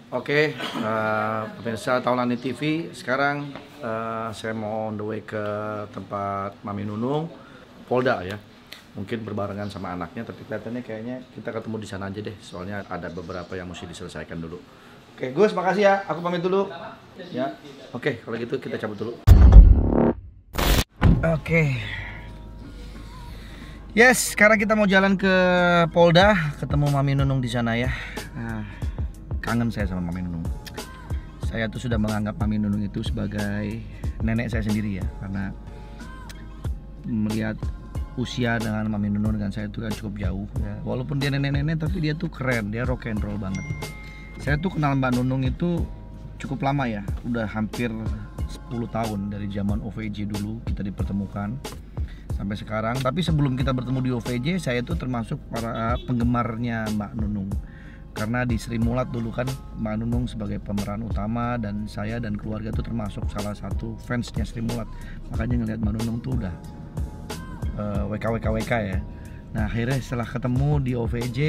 Oke, pemirsa Taulani TV, sekarang saya mau on the way ke tempat Mami Nunung, Polda ya. Mungkin berbarengan sama anaknya, tapi kelihatannya kayaknya kita ketemu di sana aja deh. Soalnya ada beberapa yang mesti diselesaikan dulu. Oke, Gus, makasih ya. Aku pamit dulu. Ya. Oke, kalau gitu kita cabut dulu. Oke. Yes, sekarang kita mau jalan ke Polda, ketemu Mami Nunung di sana ya. Kangen saya sama Mami Nunung. Saya tuh sudah menganggap Mami Nunung itu sebagai nenek saya sendiri ya, karena melihat usia dengan Mami Nunung dengan saya itu kan cukup jauh ya. Walaupun dia nenek-nenek tapi dia tuh keren, dia rock and roll banget. Saya tuh kenal Mbak Nunung itu cukup lama ya, udah hampir 10 tahun dari zaman OVJ dulu kita dipertemukan sampai sekarang. Tapi sebelum kita bertemu di OVJ, saya tuh termasuk para penggemarnya Mbak Nunung. Karena di Sri Mulat dulu kan Mbak Nunung sebagai pemeran utama, dan saya dan keluarga tuh termasuk salah satu fansnya Sri Mulat. Makanya ngelihat Mbak Nunung tuh udah WK ya. Nah akhirnya setelah ketemu di OVJ,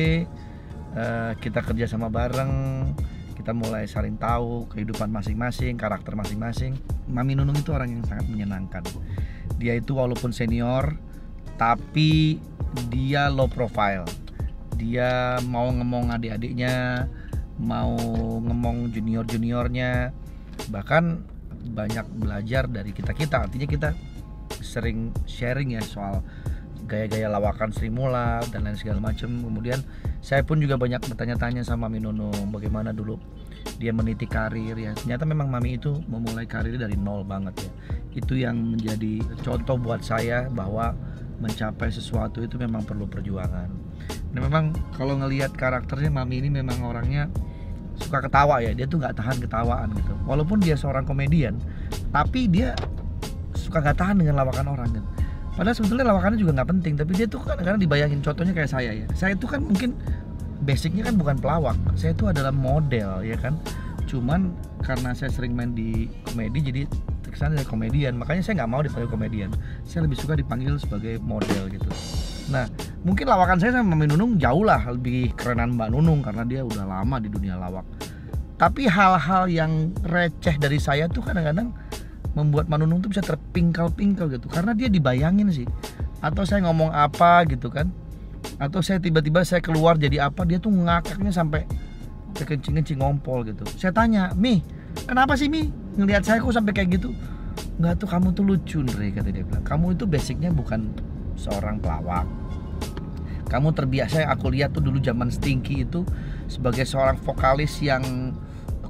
kita kerja sama bareng, kita mulai saling tahu kehidupan masing-masing, karakter masing-masing. Mami Nunung itu orang yang sangat menyenangkan. Dia itu walaupun senior, tapi dia low profile. Dia mau ngomong adik-adiknya, mau ngomong junior-juniornya, bahkan banyak belajar dari kita-kita. Artinya kita sering sharing ya soal gaya-gaya lawakan Sri Mulat dan lain segala macam. Kemudian saya pun juga banyak bertanya-tanya sama Mami Nunung bagaimana dulu dia meniti karir ya. Ternyata memang Mami itu memulai karir dari nol banget ya. Itu yang menjadi contoh buat saya bahwa mencapai sesuatu itu memang perlu perjuangan. Nah memang kalau ngelihat karakternya Mami ini memang orangnya suka ketawa ya. Dia tuh nggak tahan ketawaan gitu. Walaupun dia seorang komedian, tapi dia suka nggak tahan dengan lawakan orang kan. Padahal sebetulnya lawakannya juga nggak penting, tapi dia tuh kadang-kadang dibayangin. Contohnya kayak saya ya. Saya itu kan mungkin basicnya kan bukan pelawak. Saya itu adalah model ya kan. Cuman karena saya sering main di komedi, jadi terkesan dari komedian. Makanya saya nggak mau dipanggil komedian. Saya lebih suka dipanggil sebagai model gitu. Nah, mungkin lawakan saya sama Mami Nunung jauh lah lebih kerenan Mbak Nunung karena dia udah lama di dunia lawak. Tapi hal-hal yang receh dari saya tuh kadang-kadang membuat Mbak Nunung tuh bisa terpingkal-pingkal gitu. Karena dia dibayangin sih. Atau saya ngomong apa gitu kan. Atau saya tiba-tiba saya keluar jadi apa, dia tuh ngakaknya sampai kencing-kencing ngompol gitu. Saya tanya, Mi, kenapa sih Mi ngelihat saya kok sampai kayak gitu? Enggak tuh, kamu tuh lucu Ndre, kata dia bilang. Kamu itu basicnya bukan seorang pelawak. Kamu terbiasa, aku lihat tuh dulu zaman Stinky itu sebagai seorang vokalis yang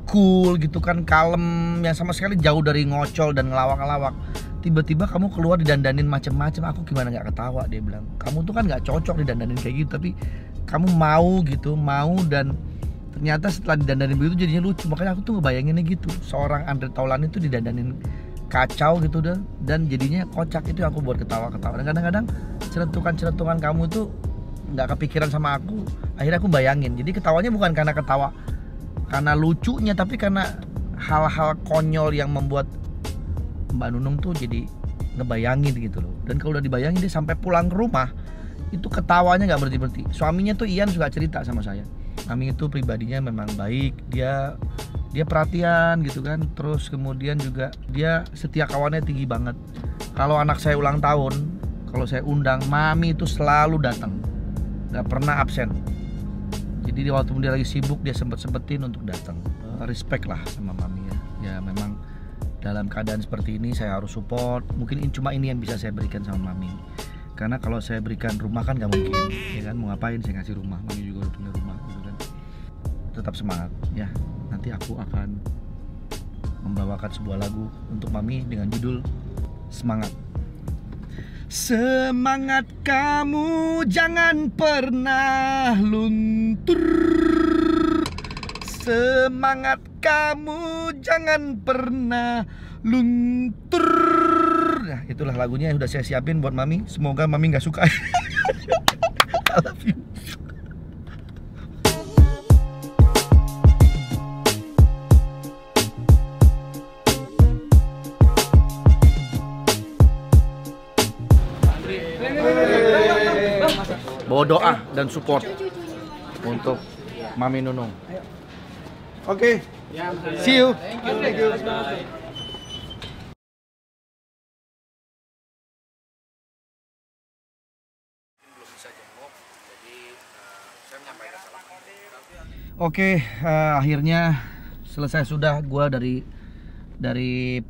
cool gitu kan, kalem, yang sama sekali jauh dari ngocol dan ngelawak-ngelawak. Tiba-tiba kamu keluar didandanin macem-macem, aku gimana nggak ketawa, dia bilang. Kamu tuh kan nggak cocok didandanin kayak gitu, tapi kamu mau gitu, mau, dan ternyata setelah didandanin begitu jadinya lucu. Makanya aku tuh ngebayanginnya gitu, seorang Andre Taulani tuh didandanin kacau gitu dan jadinya kocak. Itu aku buat ketawa-ketawa. Dan kadang-kadang celentukan-celentukan kamu itu nggak kepikiran sama aku, akhirnya aku bayangin. Jadi ketawanya bukan karena ketawa karena lucunya, tapi karena hal-hal konyol yang membuat Mbak Nunung tuh jadi ngebayangin gitu loh. Dan kalau udah dibayangin, dia sampai pulang ke rumah itu ketawanya nggak berhenti-berhenti. Suaminya tuh Ian suka cerita sama saya, Mami itu pribadinya memang baik, dia perhatian gitu kan. Terus kemudian juga dia setia kawannya tinggi banget. Kalau anak saya ulang tahun, kalau saya undang, Mami itu selalu datang, nggak pernah absen. Jadi waktu dia lagi sibuk, dia sempetin untuk datang. Respect lah sama Mami ya. Ya memang dalam keadaan seperti ini saya harus support. Mungkin cuma ini yang bisa saya berikan sama Mami. Karena kalau saya berikan rumah kan nggak mungkin, ya kan. Mau ngapain saya ngasih rumah? Mami juga udah punya rumah gitu kan. Tetap semangat ya. Nanti aku akan membawakan sebuah lagu untuk Mami dengan judul Semangat. Semangat kamu jangan pernah luntur. Semangat kamu jangan pernah luntur. Nah itulah lagunya yang udah saya siapin buat Mami. Semoga Mami gak suka. I love you. Bawa doa dan support untuk Mami Nunung. Oke. Ya, See you. Thank you. Bye. Oke, akhirnya selesai sudah gua dari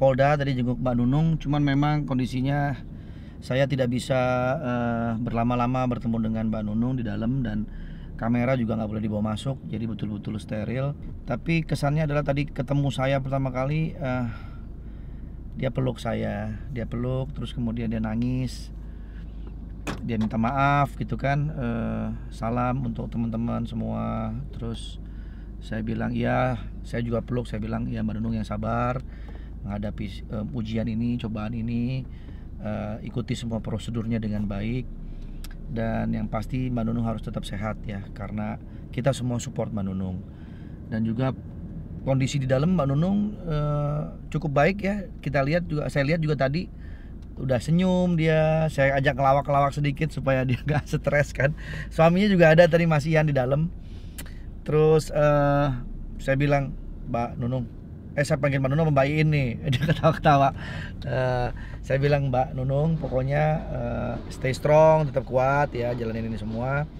Polda tadi jenguk Mbak Nunung. Cuman memang kondisinya saya tidak bisa berlama-lama bertemu dengan Mbak Nunung di dalam, dan kamera juga nggak boleh dibawa masuk, jadi betul-betul steril. Tapi kesannya adalah tadi ketemu saya pertama kali, dia peluk saya, terus kemudian dia nangis, dia minta maaf gitu kan, salam untuk teman-teman semua. Terus saya bilang ya, saya juga peluk, saya bilang ya Mbak Nunung yang sabar menghadapi ujian ini, cobaan ini, ikuti semua prosedurnya dengan baik, dan yang pasti Mbak Nunung harus tetap sehat ya, karena kita semua support Mbak Nunung. Dan juga kondisi di dalam Mbak Nunung cukup baik ya, saya lihat juga tadi udah senyum dia. Saya ajak ngelawak-ngelawak sedikit supaya dia gak stres kan. Suaminya juga ada tadi, Mas Ian, di dalam. Terus saya bilang, Mbak Nunung, saya panggil Mbak Nunung, Mbak Iin nih. Dia ketawa-ketawa. Saya bilang, Mbak Nunung, pokoknya stay strong, tetap kuat ya, jalanin ini semua.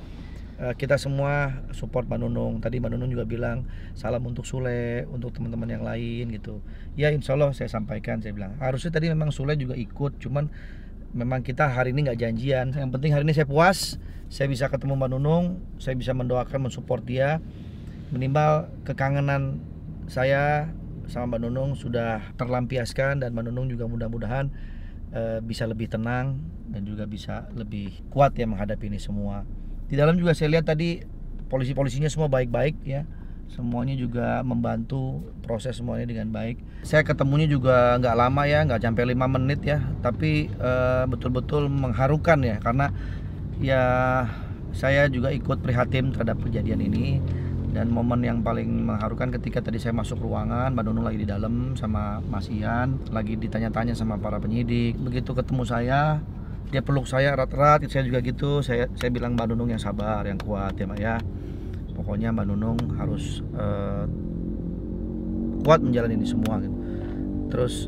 Kita semua support Mbak Nunung. Tadi Mbak Nunung juga bilang salam untuk Sule, untuk teman-teman yang lain gitu. Ya insya Allah saya sampaikan, saya bilang harusnya tadi memang Sule juga ikut, cuman memang kita hari ini nggak janjian. Yang penting hari ini saya puas, saya bisa ketemu Mbak Nunung, saya bisa mendoakan, mensupport dia. Minimal kekangenan saya sama Mbak Nunung sudah terlampiaskan, dan Mbak Nunung juga mudah-mudahan bisa lebih tenang dan juga bisa lebih kuat ya menghadapi ini semua. Di dalam juga saya lihat tadi polisi-polisinya semua baik-baik ya, semuanya juga membantu proses semuanya dengan baik. Saya ketemunya juga nggak lama ya, nggak sampai 5 menit ya, tapi betul-betul mengharukan ya, karena ya saya juga ikut prihatin terhadap kejadian ini. Dan momen yang paling mengharukan ketika tadi saya masuk ruangan, Mbak Nunung lagi di dalam sama Mas Ian, lagi ditanya-tanya sama para penyidik. Begitu ketemu saya, dia peluk saya erat-erat, saya juga gitu. Saya bilang Mbak Nunung yang sabar, yang kuat ya Mbak ya. Pokoknya Mbak Nunung harus kuat menjalani ini semua gitu. Terus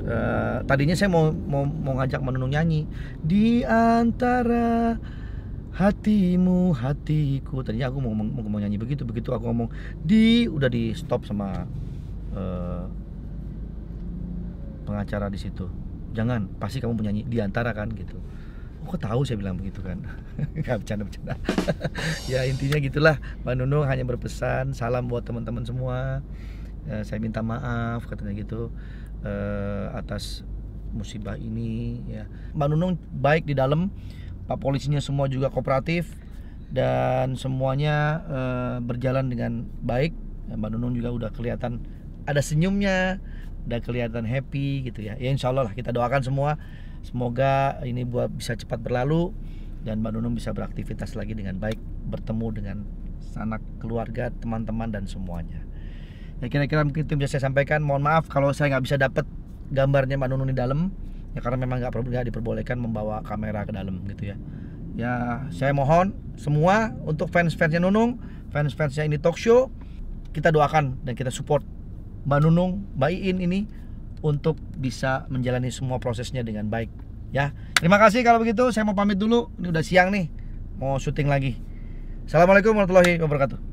tadinya saya mau ngajak Mbak Nunung nyanyi di antara hatimu hatiku. Tadinya aku mau nyanyi begitu aku ngomong udah di stop sama pengacara di situ. Jangan, pasti kamu penyanyi di antara kan gitu. Kok tahu saya bilang begitu kan? Nggak bercanda. Ya intinya gitulah. Mbak Nunung hanya berpesan salam buat teman-teman semua. Saya minta maaf katanya gitu atas musibah ini ya. Mbak Nunung baik di dalam. Pak polisinya semua juga kooperatif, dan semuanya berjalan dengan baik. Mbak Nunung juga udah kelihatan ada senyumnya, udah kelihatan happy gitu ya. Ya insya Allah lah, kita doakan semua, semoga ini bisa cepat berlalu dan Mbak Nunung bisa beraktivitas lagi dengan baik, bertemu dengan sanak keluarga, teman-teman dan semuanya. Ya kira-kira mungkin itu bisa saya sampaikan. Mohon maaf kalau saya nggak bisa dapat gambarnya Mbak Nunung di dalam. Ya karena memang nggak diperbolehkan membawa kamera ke dalam gitu ya. Ya saya mohon semua untuk fans-fansnya Nunung, fans-fansnya ini talk show, kita doakan dan kita support Mbak Nunung, Mbak Iin ini untuk bisa menjalani semua prosesnya dengan baik ya. Terima kasih kalau begitu, saya mau pamit dulu. Ini udah siang nih, mau syuting lagi. Assalamualaikum warahmatullahi wabarakatuh.